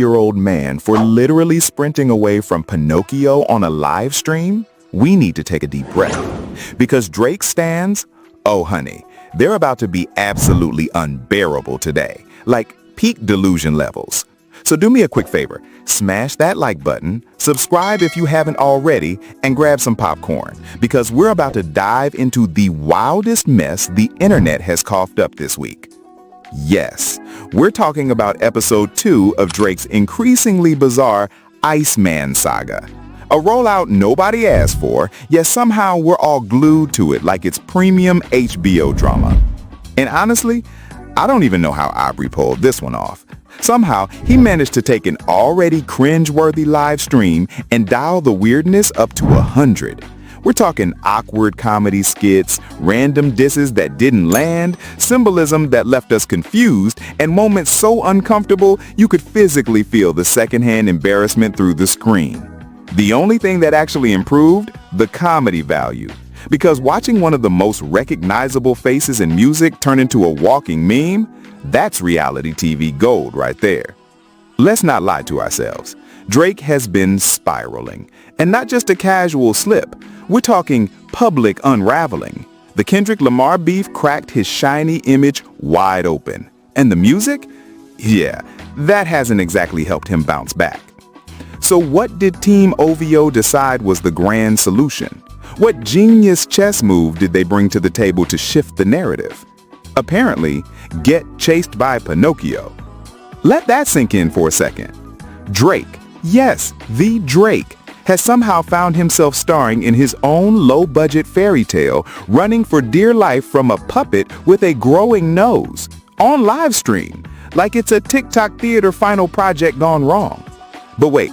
Year-old man for literally sprinting away from Pinocchio on a live stream, we need to take a deep breath. Because Drake stands, oh honey, they're about to be absolutely unbearable today, like peak delusion levels. So do me a quick favor, smash that like button, subscribe if you haven't already, and grab some popcorn, because we're about to dive into the wildest mess the internet has coughed up this week. Yes, we're talking about episode 2 of Drake's increasingly bizarre Iceman saga. A rollout nobody asked for, yet somehow we're all glued to it like it's premium HBO drama. And honestly, I don't even know how Aubrey pulled this one off. Somehow, he managed to take an already cringe-worthy live stream and dial the weirdness up to 100. We're talking awkward comedy skits, random disses that didn't land, symbolism that left us confused, and moments so uncomfortable you could physically feel the secondhand embarrassment through the screen. The only thing that actually improved? The comedy value. Because watching one of the most recognizable faces in music turn into a walking meme, that's reality TV gold right there. Let's not lie to ourselves. Drake has been spiraling. And not just a casual slip. We're talking public unraveling. The Kendrick Lamar beef cracked his shiny image wide open. And the music? Yeah, that hasn't exactly helped him bounce back. So what did Team OVO decide was the grand solution? What genius chess move did they bring to the table to shift the narrative? Apparently, get chased by Pinocchio. Let that sink in for a second. Drake, yes, the Drake, has somehow found himself starring in his own low-budget fairy tale, running for dear life from a puppet with a growing nose, on live stream, like it's a TikTok theater final project gone wrong. But wait,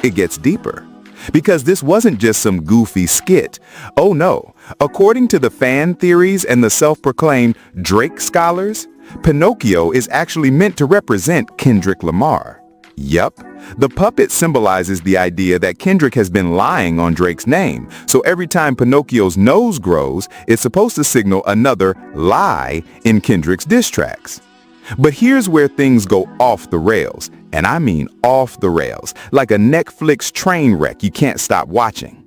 it gets deeper. Because this wasn't just some goofy skit. Oh no, according to the fan theories and the self-proclaimed Drake scholars, Pinocchio is actually meant to represent Kendrick Lamar. Yup, the puppet symbolizes the idea that Kendrick has been lying on Drake's name, so every time Pinocchio's nose grows, it's supposed to signal another lie in Kendrick's diss tracks. But here's where things go off the rails, and I mean off the rails, like a Netflix train wreck you can't stop watching.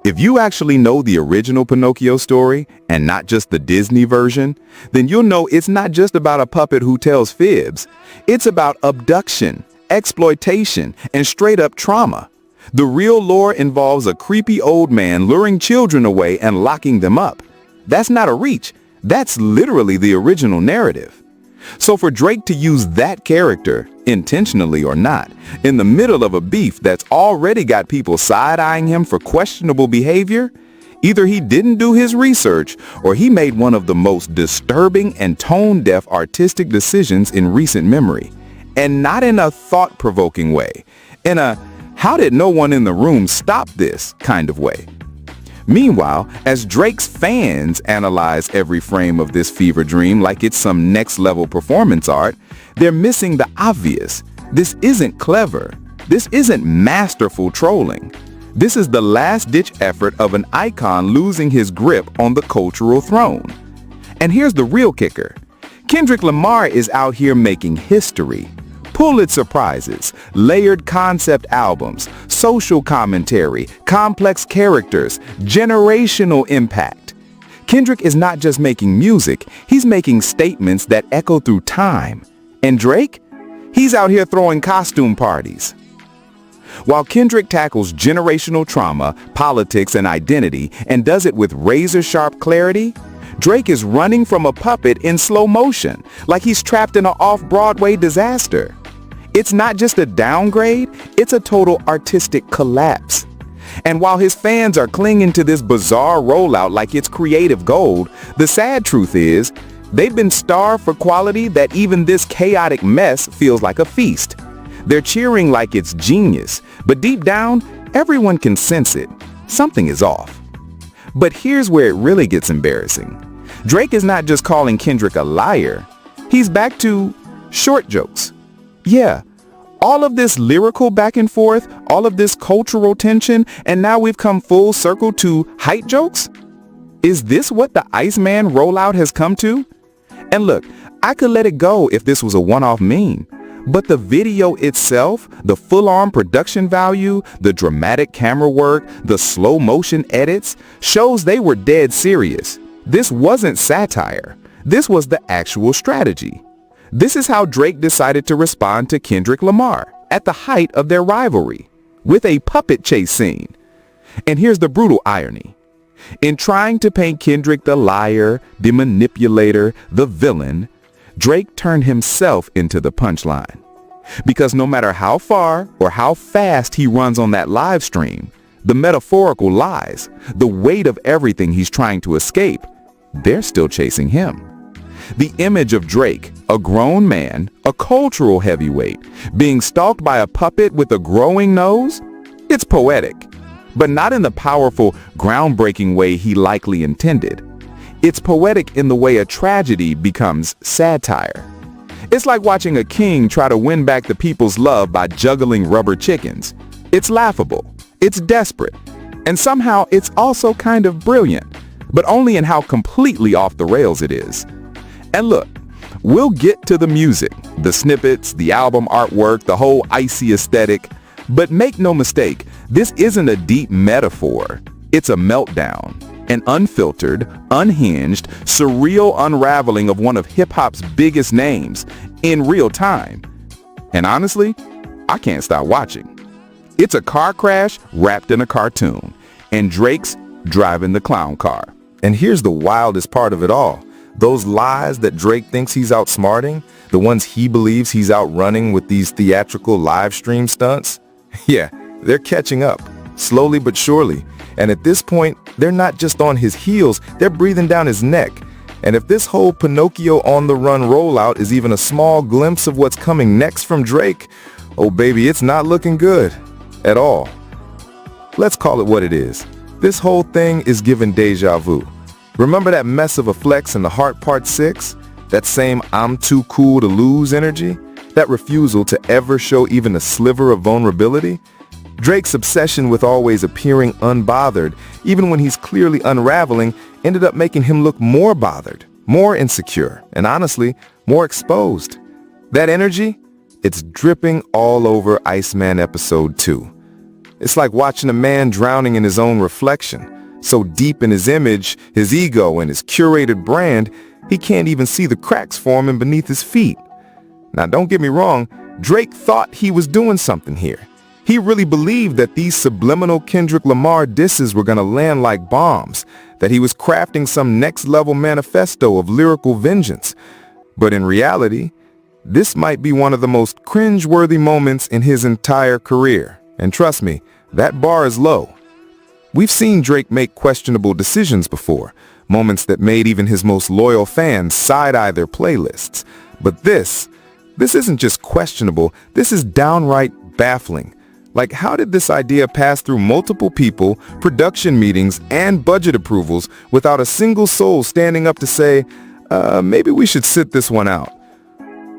If you actually know the original Pinocchio story, and not just the Disney version, then you'll know it's not just about a puppet who tells fibs. It's about abduction, exploitation, and straight-up trauma. The real lore involves a creepy old man luring children away and locking them up. That's not a reach. That's literally the original narrative. So for Drake to use that character, intentionally or not, in the middle of a beef that's already got people side-eyeing him for questionable behavior, either he didn't do his research or he made one of the most disturbing and tone-deaf artistic decisions in recent memory. And not in a thought-provoking way, in a how did no one in the room stop this kind of way. Meanwhile, as Drake's fans analyze every frame of this fever dream like it's some next-level performance art, they're missing the obvious. This isn't clever. This isn't masterful trolling. This is the last-ditch effort of an icon losing his grip on the cultural throne. And here's the real kicker. Kendrick Lamar is out here making history. Pulitzer Prizes, layered concept albums, social commentary, complex characters, generational impact. Kendrick is not just making music, he's making statements that echo through time. And Drake? He's out here throwing costume parties. While Kendrick tackles generational trauma, politics, and identity, and does it with razor-sharp clarity, Drake is running from a puppet in slow motion, like he's trapped in an off-Broadway disaster. It's not just a downgrade, it's a total artistic collapse. And while his fans are clinging to this bizarre rollout like it's creative gold, the sad truth is, they've been starved for quality that even this chaotic mess feels like a feast. They're cheering like it's genius, but deep down, everyone can sense it. Something is off. But here's where it really gets embarrassing. Drake is not just calling Kendrick a liar. He's back to short jokes. Yeah, all of this lyrical back and forth, all of this cultural tension, and now we've come full circle to height jokes? Is this what the Iceman rollout has come to? And look, I could let it go if this was a one-off meme, But the video itself, the full-on production value, the dramatic camera work, the slow motion edits, shows they were dead serious. This wasn't satire. This was the actual strategy. This is how Drake decided to respond to Kendrick Lamar at the height of their rivalry, with a puppet chase scene. And here's the brutal irony. In trying to paint Kendrick the liar, the manipulator, the villain, Drake turned himself into the punchline. Because no matter how far or how fast he runs on that live stream, the metaphorical lies, the weight of everything he's trying to escape, they're still chasing him. The image of Drake, a grown man, a cultural heavyweight, being stalked by a puppet with a growing nose, it's poetic, but not in the powerful, groundbreaking way he likely intended. It's poetic in the way a tragedy becomes satire. It's like watching a king try to win back the people's love by juggling rubber chickens. It's laughable, it's desperate, and somehow it's also kind of brilliant, but only in how completely off the rails it is. And look, we'll get to the music, the snippets, the album artwork, the whole icy aesthetic, but make no mistake, this isn't a deep metaphor. It's a meltdown, an unfiltered, unhinged, surreal unraveling of one of hip-hop's biggest names in real time. And honestly, I can't stop watching. It's a car crash wrapped in a cartoon, and Drake's driving the clown car. And here's the wildest part of it all. Those lies that Drake thinks he's outsmarting, the ones he believes he's outrunning with these theatrical live stream stunts, yeah, they're catching up, slowly but surely. And at this point, they're not just on his heels, they're breathing down his neck. And if this whole Pinocchio on the run rollout is even a small glimpse of what's coming next from Drake, oh baby, it's not looking good at all. Let's call it what it is. This whole thing is giving deja vu. Remember that mess of a flex in The Heart Part 6? That same I'm too cool to lose energy? That refusal to ever show even a sliver of vulnerability? Drake's obsession with always appearing unbothered, even when he's clearly unraveling, ended up making him look more bothered, more insecure, and honestly, more exposed. That energy? It's dripping all over Iceman Episode 2. It's like watching a man drowning in his own reflection. So deep in his image, his ego, and his curated brand, he can't even see the cracks forming beneath his feet. Now, don't get me wrong, Drake thought he was doing something here. He really believed that these subliminal Kendrick Lamar disses were gonna land like bombs, that he was crafting some next-level manifesto of lyrical vengeance. But in reality, this might be one of the most cringe-worthy moments in his entire career. And trust me, that bar is low. We've seen Drake make questionable decisions before, moments that made even his most loyal fans side-eye their playlists. But this isn't just questionable, this is downright baffling. Like, how did this idea pass through multiple people, production meetings, and budget approvals without a single soul standing up to say, maybe we should sit this one out?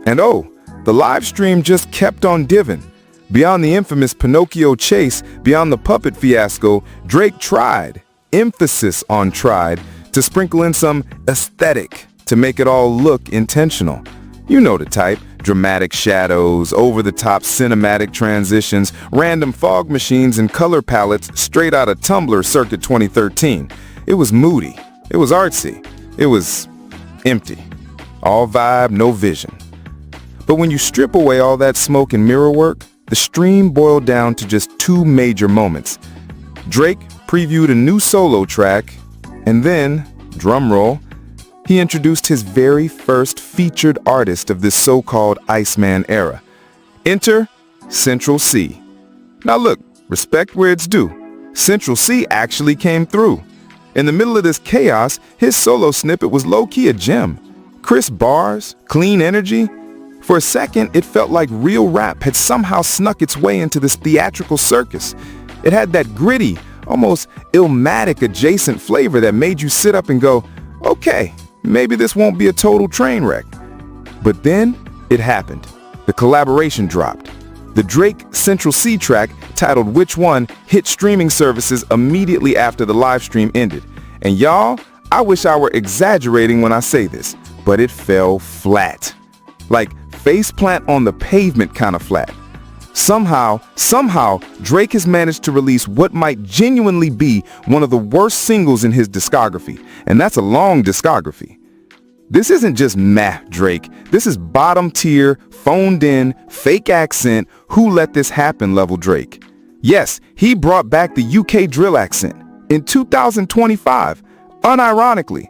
And oh, the live stream just kept on giving. Beyond the infamous Pinocchio chase, beyond the puppet fiasco, Drake tried, emphasis on tried, to sprinkle in some aesthetic to make it all look intentional. You know the type. Dramatic shadows, over-the-top cinematic transitions, random fog machines and color palettes straight out of Tumblr circa 2013. It was moody. It was artsy. It was empty. All vibe, no vision. But when you strip away all that smoke and mirror work, the stream boiled down to just two major moments. Drake previewed a new solo track, and then, drumroll, he introduced his very first featured artist of this so-called Iceman era. Enter Central C. Now look, respect where it's due. Central C actually came through. In the middle of this chaos, his solo snippet was low-key a gem. Crisp bars, clean energy. For a second, it felt like real rap had somehow snuck its way into this theatrical circus. It had that gritty, almost Illmatic adjacent flavor that made you sit up and go, okay, maybe this won't be a total train wreck. But then it happened. The collaboration dropped. The Drake Central C track, titled Which One, hit streaming services immediately after the live stream ended. And y'all, I wish I were exaggerating when I say this, but it fell flat. Like, faceplant on the pavement kind of flat. Somehow, Drake has managed to release what might genuinely be one of the worst singles in his discography, and that's a long discography. This isn't just meh Drake, this is bottom tier, phoned in, fake accent, who let this happen level Drake. Yes, he brought back the UK drill accent in 2025, unironically.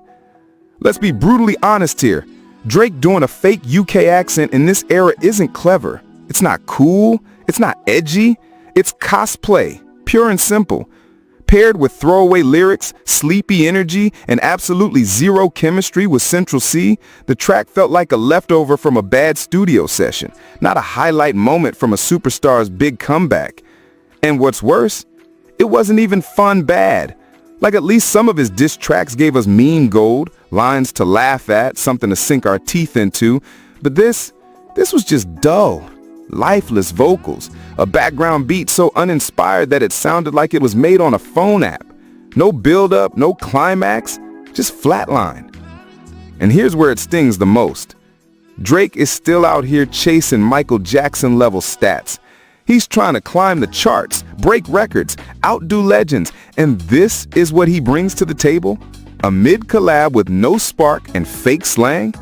Let's be brutally honest here, Drake doing a fake UK accent in this era isn't clever. It's not cool, it's not edgy, it's cosplay, pure and simple. Paired with throwaway lyrics, sleepy energy, and absolutely zero chemistry with Central C, the track felt like a leftover from a bad studio session, not a highlight moment from a superstar's big comeback. And what's worse, it wasn't even fun bad. Like at least some of his diss tracks gave us meme gold, lines to laugh at, something to sink our teeth into, but this was just dull. Lifeless vocals, a background beat so uninspired that it sounded like it was made on a phone app. No build-up, no climax, just flatline. And here's where it stings the most. Drake is still out here chasing Michael Jackson-level stats. He's trying to climb the charts, break records, outdo legends, and this is what he brings to the table? A mid-collab with no spark and fake slang?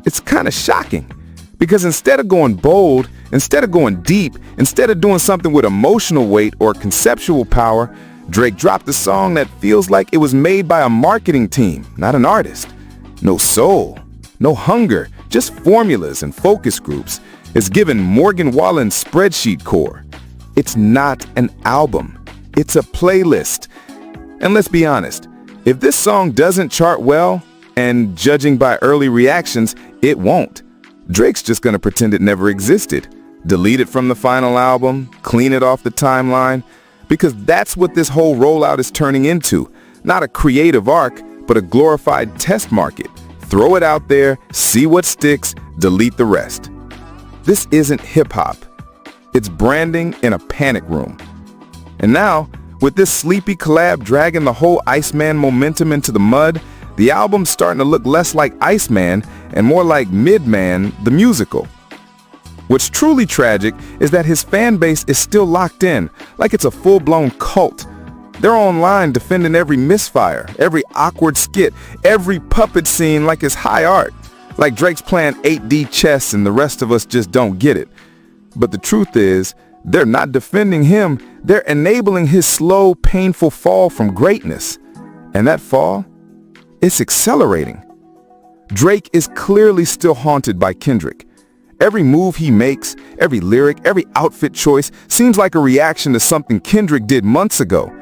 It's kind of shocking. Because instead of going bold, instead of going deep, instead of doing something with emotional weight or conceptual power, Drake dropped a song that feels like it was made by a marketing team, not an artist. No soul, no hunger, just formulas and focus groups. It's given Morgan Wallen's spreadsheet core. It's not an album. It's a playlist. And let's be honest, if this song doesn't chart well, and judging by early reactions, it won't, Drake's just gonna pretend it never existed, delete it from the final album, clean it off the timeline, because that's what this whole rollout is turning into. Not a creative arc, but a glorified test market. Throw it out there, see what sticks, delete the rest. This isn't hip-hop. It's branding in a panic room. And now, with this sleepy collab dragging the whole Iceman momentum into the mud, the album's starting to look less like Iceman and more like Midman, the musical. What's truly tragic is that his fan base is still locked in, like it's a full-blown cult. They're online defending every misfire, every awkward skit, every puppet scene like it's high art. Like Drake's playing 8D chess and the rest of us just don't get it. But the truth is, they're not defending him, they're enabling his slow, painful fall from greatness. And that fall, it's accelerating. Drake is clearly still haunted by Kendrick. Every move he makes, every lyric, every outfit choice seems like a reaction to something Kendrick did months ago.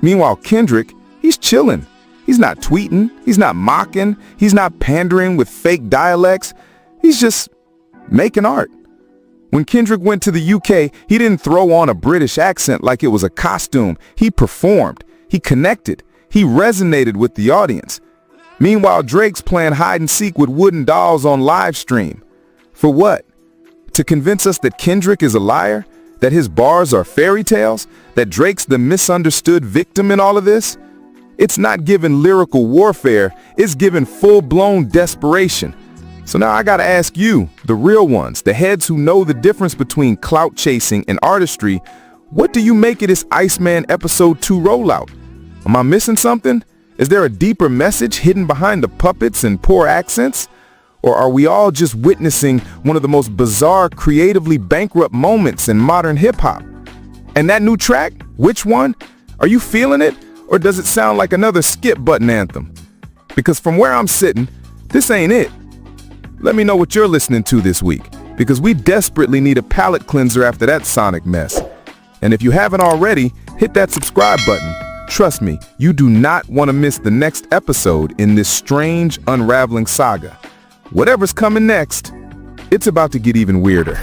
Meanwhile, Kendrick, he's chilling. He's not tweeting, he's not mocking, he's not pandering with fake dialects. He's just making art. When Kendrick went to the UK, he didn't throw on a British accent like it was a costume. He performed, he connected, he resonated with the audience. Meanwhile, Drake's playing hide and seek with wooden dolls on live stream. For what? To convince us that Kendrick is a liar? That his bars are fairy tales? That Drake's the misunderstood victim in all of this? It's not given lyrical warfare, it's given full-blown desperation. So now I gotta ask you, the real ones, the heads who know the difference between clout chasing and artistry, what do you make of this Iceman Episode 2 rollout? Am I missing something? Is there a deeper message hidden behind the puppets and poor accents? Or are we all just witnessing one of the most bizarre, creatively bankrupt moments in modern hip-hop? And that new track, which one? Are you feeling it? Or does it sound like another skip button anthem? Because from where I'm sitting, this ain't it. Let me know what you're listening to this week, because we desperately need a palate cleanser after that sonic mess. And if you haven't already, hit that subscribe button. Trust me, you do not want to miss the next episode in this strange, unraveling saga. Whatever's coming next, it's about to get even weirder.